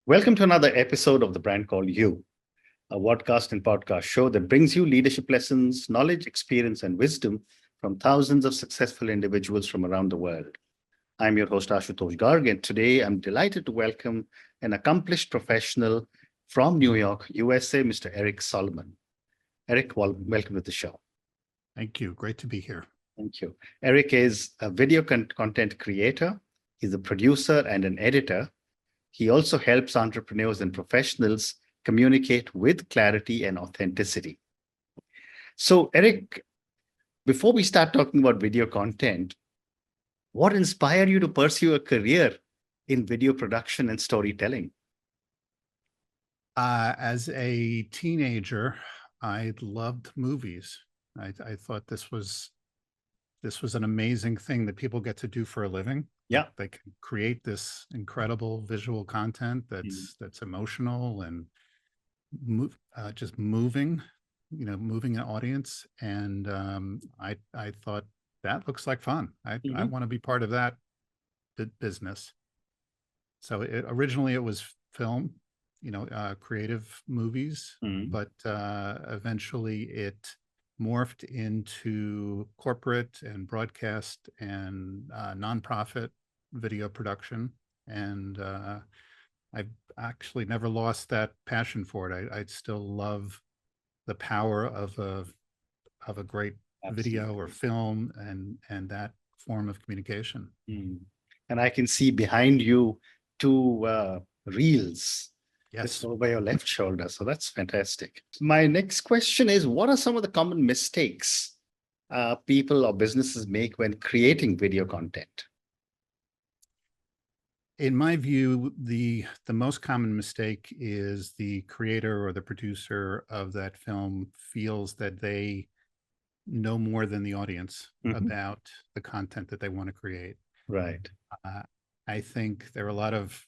Welcome to another episode of the brand called You, a podcast and podcast show that brings you leadership lessons, knowledge, experience, and wisdom from thousands of successful individuals from around the world. I'm your host, Ashutosh Garg, and today I'm delighted to welcome an accomplished professional from New York, USA, Mr. Eric Solomon. Eric, welcome to the show. Thank you. Great to be here. Thank you. Eric is a video content creator. He's a producer and an editor. He also helps entrepreneurs and professionals communicate with clarity and authenticity. So, Eric, before we start talking about video content, what inspired you to pursue a career in video production and storytelling? As a teenager, I loved movies. I thought this was an amazing thing that people get to do for a living. Yeah. They can create this incredible visual content that's emotional and just moving, moving an audience. And I thought that looks like fun. I want to be part of that business. So originally it was film, creative movies, but eventually it morphed into corporate and broadcast and nonprofit video production. And I've actually never lost that passion for it. I still love the power of a great video or film and that form of communication. And I can see behind you two reels. Yes. Over your left shoulder. So that's fantastic. My next question is, what are some of the common mistakes people or businesses make when creating video content? In my view, the most common mistake is the creator or the producer of that film feels that they know more than the audience about the content that they want to create. Right. I think there are a lot of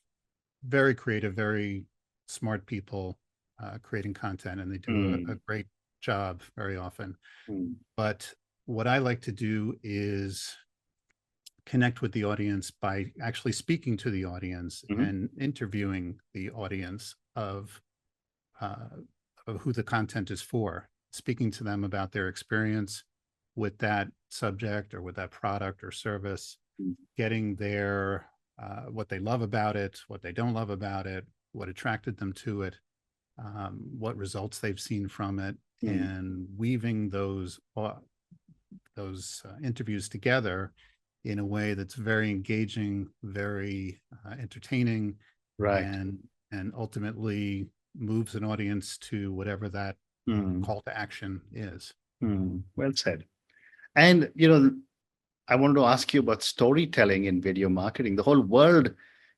very creative, very smart people creating content, and they do a great job very often. But what I like to do is connect with the audience by actually speaking to the audience and interviewing the audience of who the content is for, speaking to them about their experience with that subject or with that product or service, getting their what they love about it, what they don't love about it, what attracted them to it, what results they've seen from it, and weaving those interviews together in a way that's very engaging, very entertaining, right, and ultimately moves an audience to whatever that call to action is. Well said. And I wanted to ask you about storytelling in video marketing. The whole world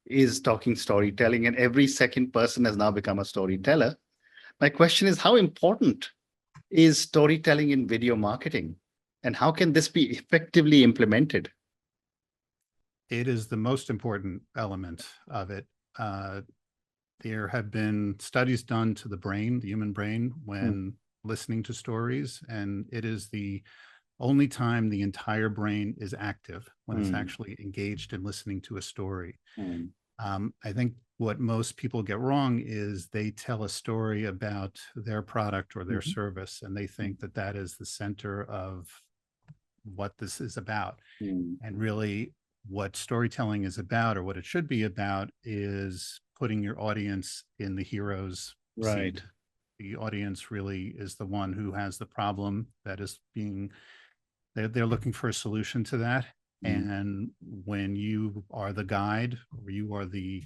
is talking storytelling, and every second person has now become a storyteller. My question is, how important is storytelling in video marketing, and how can this be effectively implemented? It is the most important element of it. There have been studies done to the brain, the human brain, when listening to stories, and it is the only time the entire brain is active, when it's actually engaged in listening to a story. I think what most people get wrong is they tell a story about their product or their service, and they think that that is the center of what this is about. And really, what storytelling is about, or what it should be about, is putting your audience in the hero's seat. The audience really is the one who has the problem that is being, they're looking for a solution to that. And when you are the guide, or you are the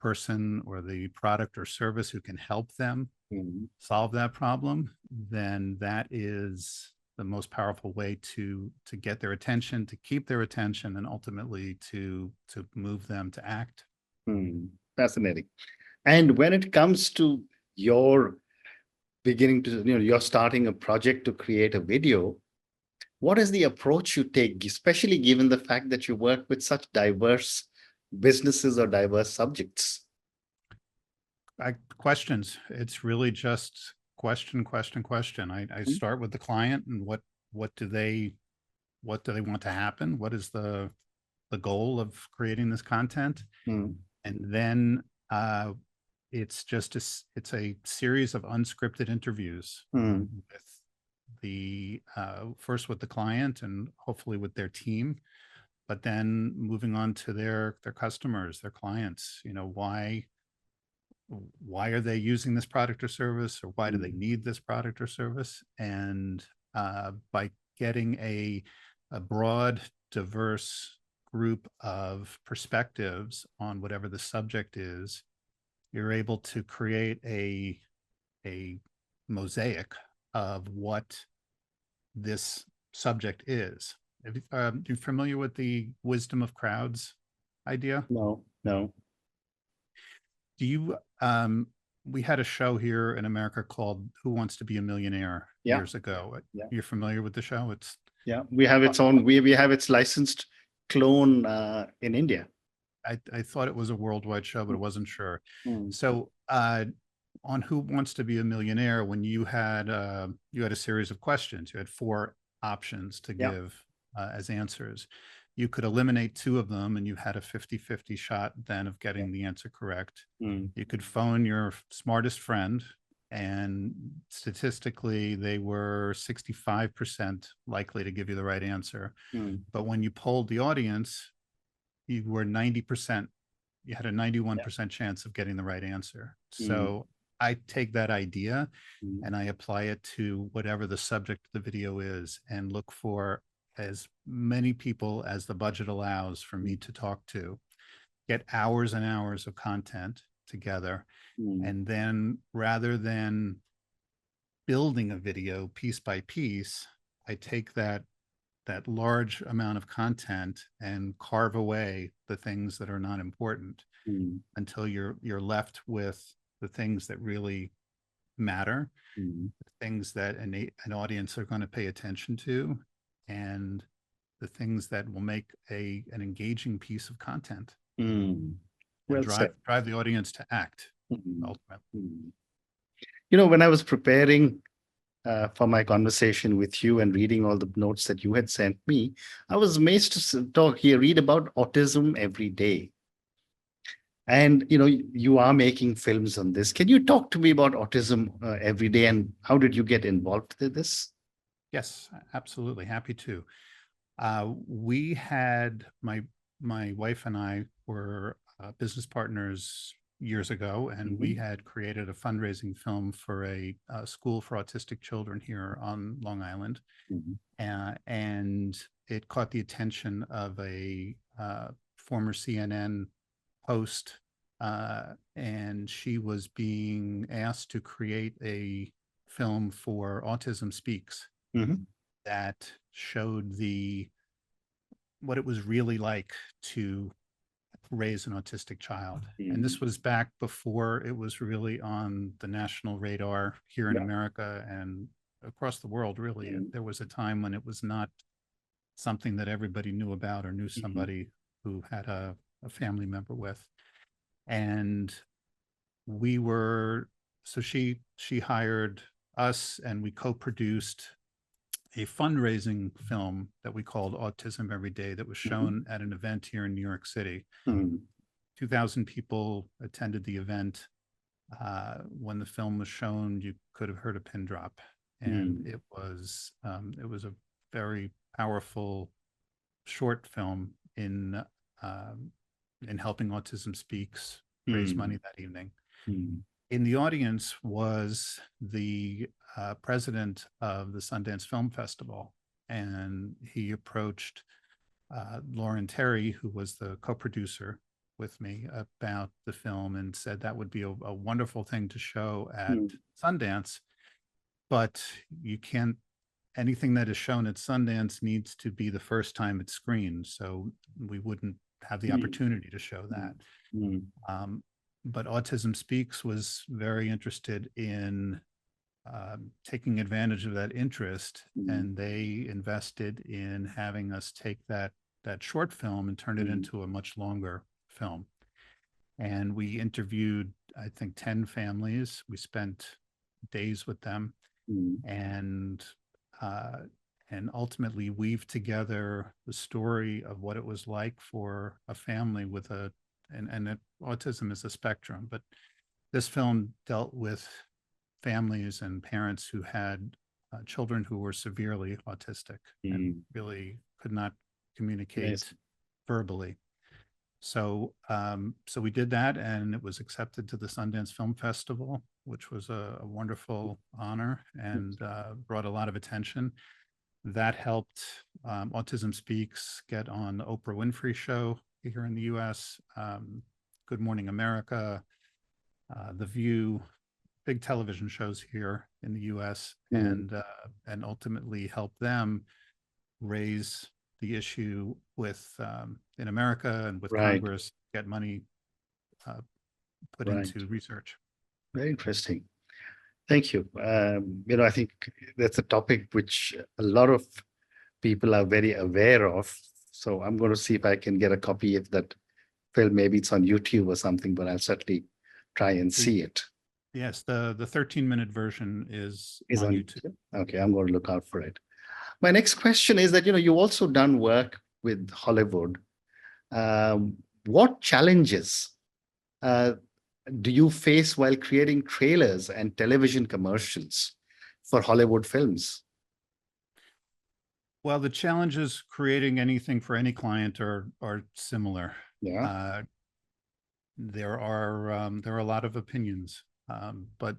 person or the product or service who can help them solve that problem, then that is the most powerful way to get their attention, to keep their attention, and ultimately to move them to act. Fascinating. And when it comes to your beginning to, you're starting a project to create a video, what is the approach you take, especially given the fact that you work with such diverse businesses or diverse subjects? Questions. It's really just question. I start with the client and what do they want to happen? What is the goal of creating this content? And then it's just it's a series of unscripted interviews Mm. with the first with the client and hopefully with their team, but then moving on to their customers, their clients. You know, why are they using this product or service, or why do they need this product or service? And by getting a broad, diverse group of perspectives on whatever the subject is, you're able to create a mosaic of what this subject is. You familiar with the wisdom of crowds idea? No, no. Do you we had a show here in America called Who Wants to Be a Millionaire Yeah. years ago. Yeah. You're familiar with the show? It's Yeah, we have its own. We have its licensed clone in India. I thought it was a worldwide show, but I wasn't sure. Mm. So on Who Wants to Be a Millionaire, when you had a series of questions, you had 4 options to Yeah. give as answers. You could eliminate 2 of them and you had a 50-50 shot then of getting the answer correct. Mm. You could phone your smartest friend, and statistically they were 65% likely to give you the right answer. Mm. But when you polled the audience, you were 90%, you had a 91% chance of getting the right answer. So I take that idea and I apply it to whatever the subject of the video is, and look for as many people as the budget allows for me to talk to, get hours and hours of content together. And then rather than building a video piece by piece, I take that large amount of content and carve away the things that are not important until you're left with the things that really matter, the things that an audience are going to pay attention to, and the things that will make an engaging piece of content. Well, drive the audience to act ultimately. You know, when I was preparing for my conversation with you and reading all the notes that you had sent me, I was amazed to read about Autism Every Day. And, you know, you are making films on this. Can you talk to me about Autism Every Day, and how did you get involved with this? Yes, absolutely. Happy to. We had my wife and I were business partners years ago, and we had created a fundraising film for a school for autistic children here on Long Island. And it caught the attention of a former CNN host, and she was being asked to create a film for Autism Speaks that showed what it was really like to raise an autistic child. And this was back before it was really on the national radar here in America and across the world, really. There was a time when it was not something that everybody knew about or knew somebody who had a family member with. And so she hired us, and we co-produced a fundraising film that we called Autism Every Day, that was shown at an event here in New York City. 2,000 people attended the event. When the film was shown, you could have heard a pin drop. And it was a very powerful short film in helping Autism Speaks raise money that evening. In the audience was the president of the Sundance Film Festival, and he approached Lauren Terry, who was the co-producer with me, about the film, and said that would be a wonderful thing to show at Sundance, but you can't, anything that is shown at Sundance needs to be the first time it's screened, so we wouldn't have the opportunity to show that. But Autism Speaks was very interested in taking advantage of that interest, and they invested in having us take that short film and turn it into a much longer film. And we interviewed, I think, 10 families. We spent days with them, and ultimately weave together the story of what it was like for a family with and autism is a spectrum, but this film dealt with families and parents who had children who were severely autistic and really could not communicate Yes. verbally. So, so we did that, and it was accepted to the Sundance Film Festival, which was a wonderful honor and brought a lot of attention. That helped Autism Speaks get on the Oprah Winfrey Show here in the U.S., Good Morning America, The View, big television shows here in the U.S., and ultimately help them raise the issue with in America and with Right. Congress, get money put Right. into research. Very interesting. Thank you. I think that's a topic which a lot of people are very aware of. So I'm going to see if I can get a copy of that film. Maybe it's on YouTube or something, but I'll certainly try and see it. Yes, the 13-minute version is Is on YouTube. Okay, I'm going to look out for it. My next question is that, you've also done work with Hollywood. What challenges do you face while creating trailers and television commercials for Hollywood films? Well, the challenges creating anything for any client are similar. Yeah. There are a lot of opinions, but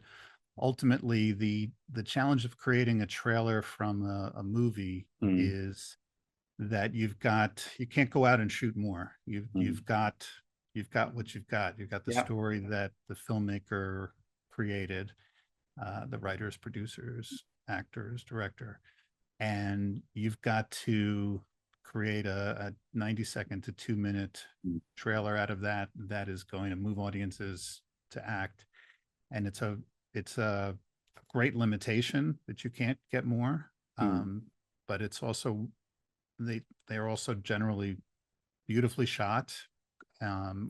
ultimately the challenge of creating a trailer from a movie is that you can't go out and shoot more. You've got what you've got. You've got the story that the filmmaker created, the writers, producers, actors, director, and you've got to create a 90-second to 2-minute trailer out of that is going to move audiences to act. And it's a great limitation that you can't get more, but it's also they're also generally beautifully shot,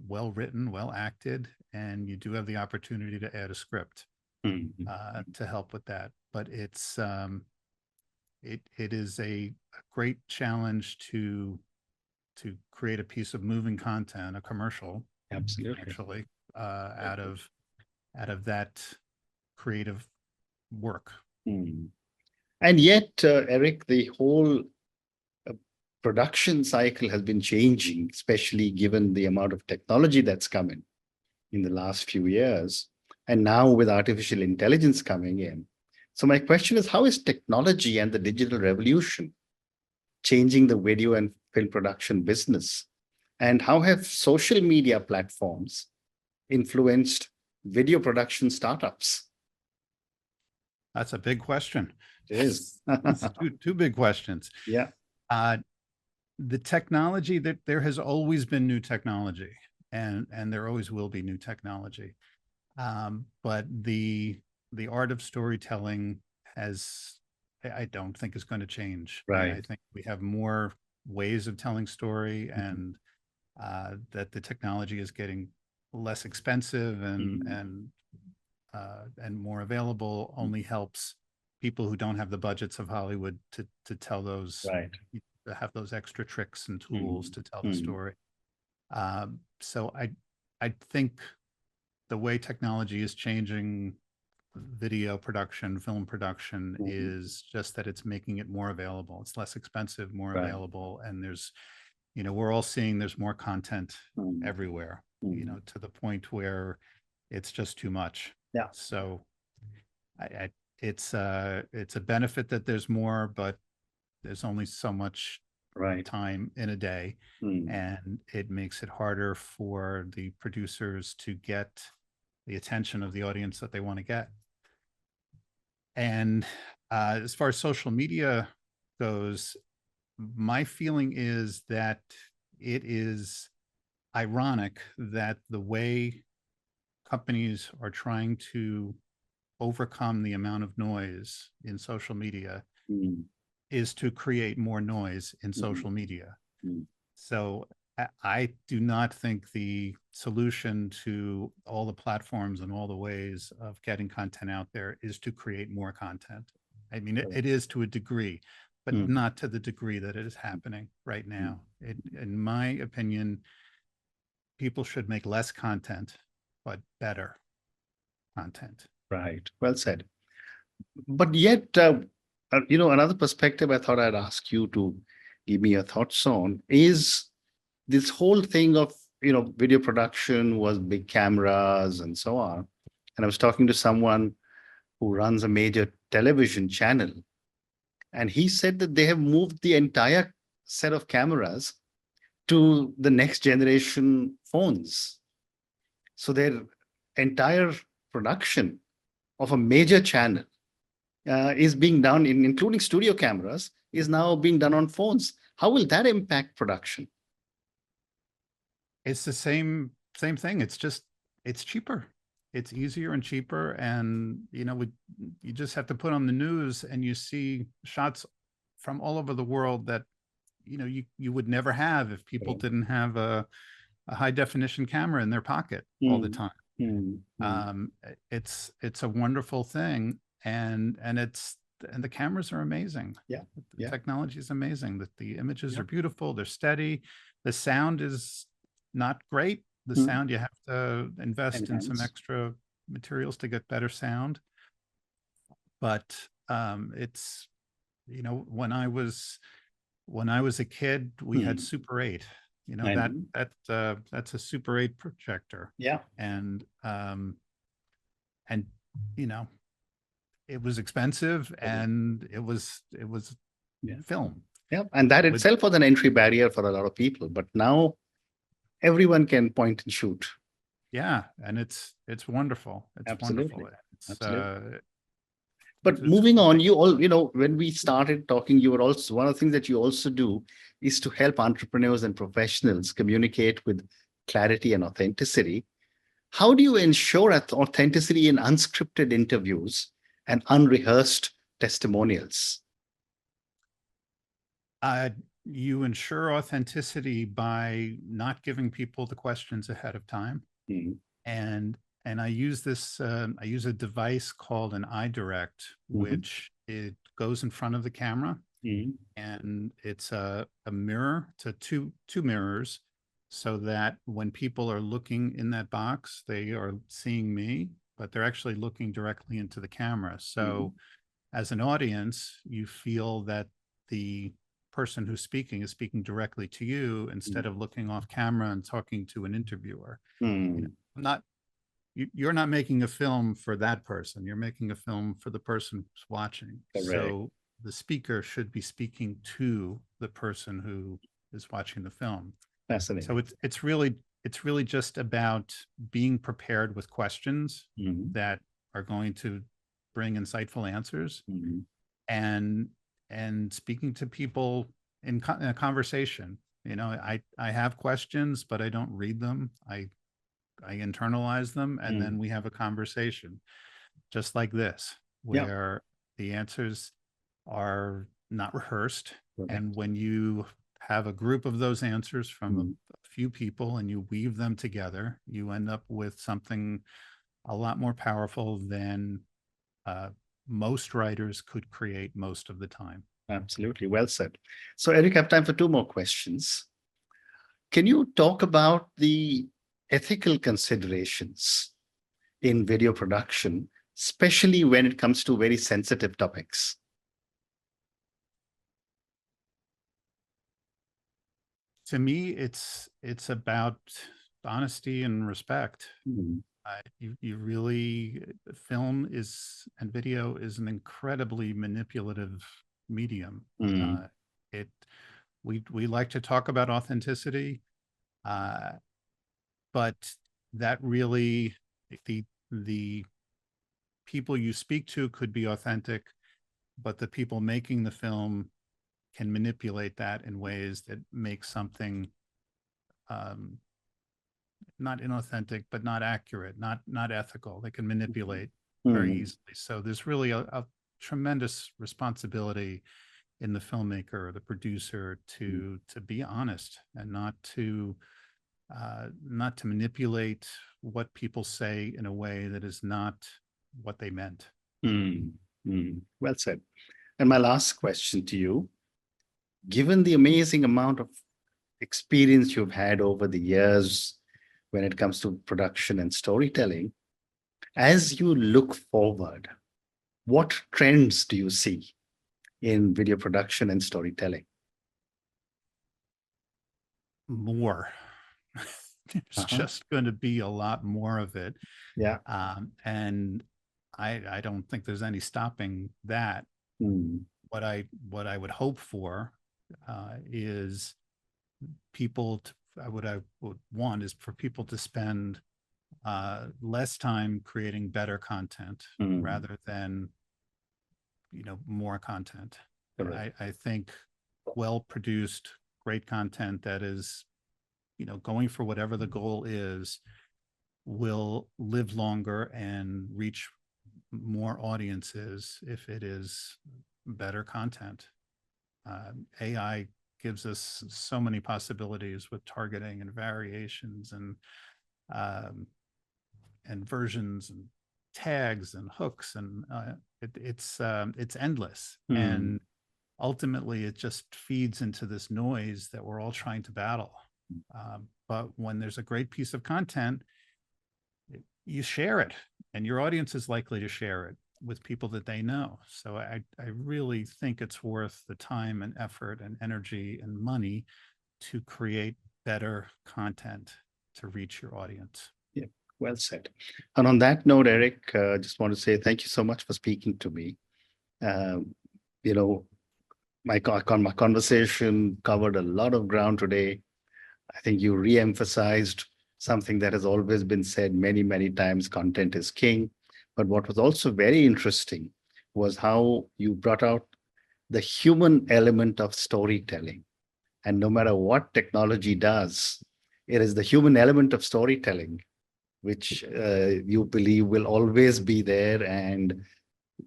well written, well acted, and you do have the opportunity to add a script to help with that. But it's it is a great challenge to create a piece of moving content, a commercial, Absolutely. actually, out of that creative work. And yet, Eric, the whole production cycle has been changing, especially given the amount of technology that's come in the last few years, and now with artificial intelligence coming in. So my question is, how is technology and the digital revolution changing the video and film production business? And how have social media platforms influenced video production startups? That's a big question. It is. It's two big questions. Yeah. The technology, that there has always been new technology, and there always will be new technology. But the art of storytelling I don't think is going to change. Right. I think we have more ways of telling story, and that the technology is getting less expensive and more available only helps people who don't have the budgets of Hollywood to tell those, to have those extra tricks and tools to tell the story. So I think the way technology is changing video production, film production, is just that it's making it more available. It's less expensive, more available, and we're all seeing there's more content everywhere, to the point where it's just too much. Yeah. So it's a benefit that there's more, but there's only so much time in a day, and it makes it harder for the producers to get the attention of the audience that they want to get. And as far as social media goes, my feeling is that it is ironic that the way companies are trying to overcome the amount of noise in social media is to create more noise in social media. So I do not think the solution to all the platforms and all the ways of getting content out there is to create more content. I mean, it is to a degree, but not to the degree that it is happening right now. In my opinion, people should make less content, but better. content. Right. Well said. But yet, another perspective I thought I'd ask you to give me your thoughts on is this whole thing of, video production was big cameras and so on. And I was talking to someone who runs a major television channel, and he said that they have moved the entire set of cameras to the next generation phones. So their entire production of a major channel is being done, including studio cameras, is now being done on phones. How will that impact production? It's the same thing. It's cheaper. It's easier and cheaper. And, you just have to put on the news and you see shots from all over the world that, you would never have if people didn't have a high definition camera in their pocket all the time. It's a wonderful thing. And the cameras are amazing. The technology is amazing. The images are beautiful. They're steady. The sound is not great. The sound, you have to invest in some extra materials to get better sound. But it's, when I was a kid, we had Super 8. That's a Super 8 projector. And it was expensive, and it was film. And that itself was an entry barrier for a lot of people. But now everyone can point and shoot. And it's wonderful. It's Absolutely. wonderful. Absolutely. But moving on, when we started talking, you were also, one of the things that you also do is to help entrepreneurs and professionals communicate with clarity and authenticity. How do you ensure authenticity in unscripted interviews and unrehearsed testimonials? You ensure authenticity by not giving people the questions ahead of time. And I use this, I use a device called an iDirect, which it goes in front of the camera, and it's a mirror to two mirrors, so that when people are looking in that box, they are seeing me, but they're actually looking directly into the camera. So as an audience, you feel that the person who's speaking is speaking directly to you instead of looking off camera and talking to an interviewer. You're not making a film for that person. You're making a film for the person who's watching. Correct. So the speaker should be speaking to the person who is watching the film. Fascinating. So it's really just about being prepared with questions that are going to bring insightful answers, and speaking to people in a conversation. I have questions, but I don't read them. I internalize them, and then we have a conversation just like this, where the answers are not rehearsed. And when you have a group of those answers from a few people and you weave them together, you end up with something a lot more powerful than most writers could create most of the time. Absolutely. Well said. So, Eric, I have time for two more questions. Can you talk about the ethical considerations in video production, especially when it comes to very sensitive topics? To me, it's about honesty and respect. You really, film and video is an incredibly manipulative medium. We like to talk about authenticity, but that really, the people you speak to could be authentic, but the people making the film can manipulate that in ways that make something not inauthentic, but not accurate, not ethical. They can manipulate very easily. So there's really a tremendous responsibility in the filmmaker or the producer to be honest and not to manipulate what people say in a way that is not what they meant. Well said. And my last question to you, given the amazing amount of experience you've had over the years when it comes to production and storytelling, As you look forward, what trends do you see in video production and storytelling? More. There's just going to be a lot more of it. Yeah. And I don't think there's any stopping that. What I would hope for is what I would want is for people to spend less time creating better content rather than more content. I think well-produced, great content that is going for whatever the goal is will live longer and reach more audiences if it is better content. AI gives us so many possibilities with targeting and variations and versions and tags and hooks, and it's endless. And ultimately it just feeds into this noise that we're all trying to battle. But when there's a great piece of content, you share it, and your audience is likely to share it with people that they know. So I really think it's worth the time and effort and energy and money to create better content to reach your audience. Yeah, well said. And on that note, Eric, just want to say thank you so much for speaking to me. My conversation covered a lot of ground today. I think you re-emphasized something that has always been said many, many times: content is king. But what was also very interesting was how you brought out the human element of storytelling. And no matter what technology does, it is the human element of storytelling which you believe will always be there, and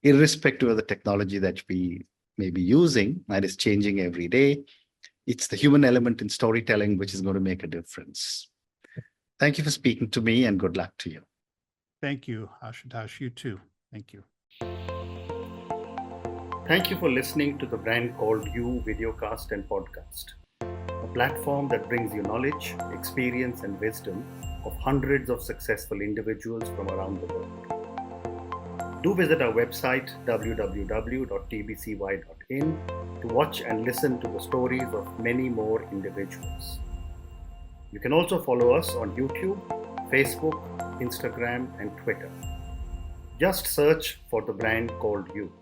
irrespective of the technology that we may be using, and is changing every day, it's the human element in storytelling which is going to make a difference. Thank you for speaking to me, and good luck to you. Thank you, Ashutosh. You too. Thank you. Thank you for listening to The Brand Called You videocast and podcast, a platform that brings you knowledge, experience, and wisdom of hundreds of successful individuals from around the world. Do visit our website www.tbcy.in to watch and listen to the stories of many more individuals. You can also follow us on YouTube, Facebook, Instagram, and Twitter. Just search for The Brand Called You.